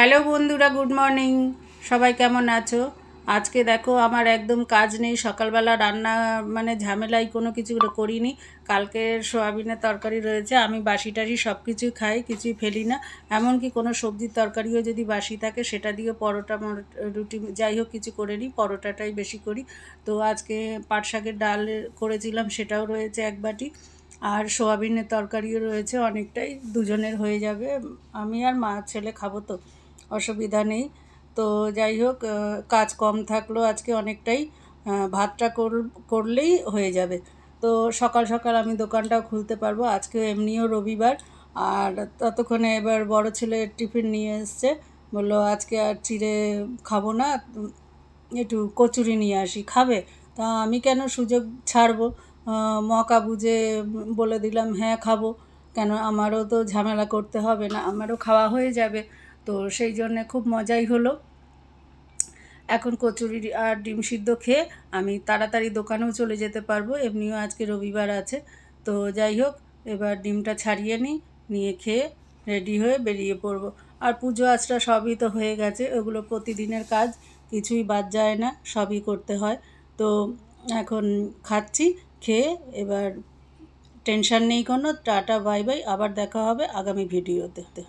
Hello বন্ধুরা, good morning. সবাই কেমন আছো? আজকে দেখো আমার একদম কাজ নেই, সকালবেলা রান্না মানে ঝামেলাই কোনো কিছু করিনি। কালকের সোয়াবিনের তরকারি রয়েছে, আমি বাসি টাসি সব কিছুই খাই, কিছুই ফেলি না। এমনকি কোনো সবজির তরকারিও যদি বাসি থাকে সেটা দিয়ে পরোটা রুটি যাই হোক কিছু করে নিই, পরোটাটাই বেশি করি। তো আজকে পাট শাকের ডাল করেছিলাম, সেটাও রয়েছে এক বাটি। আর সোয়াবিনের তরকারিও রয়েছে অনেকটাই, দুজনের হয়ে যাবে। আমি আর মা ছেলে খাবো, তো অসুবিধা নেই। তো যাই হোক, কাজ কম থাকলেও আজকে অনেকটাই ভাতটা করলেই হয়ে যাবে। তো সকাল সকাল আমি দোকানটাও খুলতে পারবো, আজকে এমনিও রবিবার। আর ততক্ষণে এবার বড় ছেলে টিফিন নিয়ে এসছে, বললো আজকে আর চিড়ে খাবো না, একটু কচুরি নিয়ে আসি, খাবে? তা আমি কেন সুযোগ ছাড়বো, মকা বুঝে বলে দিলাম হ্যাঁ খাবো। কেন, আমারও তো ঝামেলা করতে হবে না, আমারও খাওয়া হয়ে যাবে। তো সেই জন্যে খুব মজাই হলো। এখন কচুরি আর ডিম সিদ্ধ খেয়ে আমি তাড়াতাড়ি দোকানেও চলে যেতে পারবো, এমনিও আজকে রবিবার আছে। তো যাই হোক, এবার ডিমটা ছাড়িয়ে নিয়ে খেয়ে রেডি হয়ে বেরিয়ে পড়বো। আর পুজো আচরা সবই তো হয়ে গেছে, ওগুলো প্রতিদিনের কাজ, কিছুই বাদ যায় না, সবই করতে হয়। তো এখন খাচ্ছি, খেয়ে এবার টেনশান নেই কোনো। টাটা, বাই বাই, আবার দেখা হবে আগামী ভিডিওতে।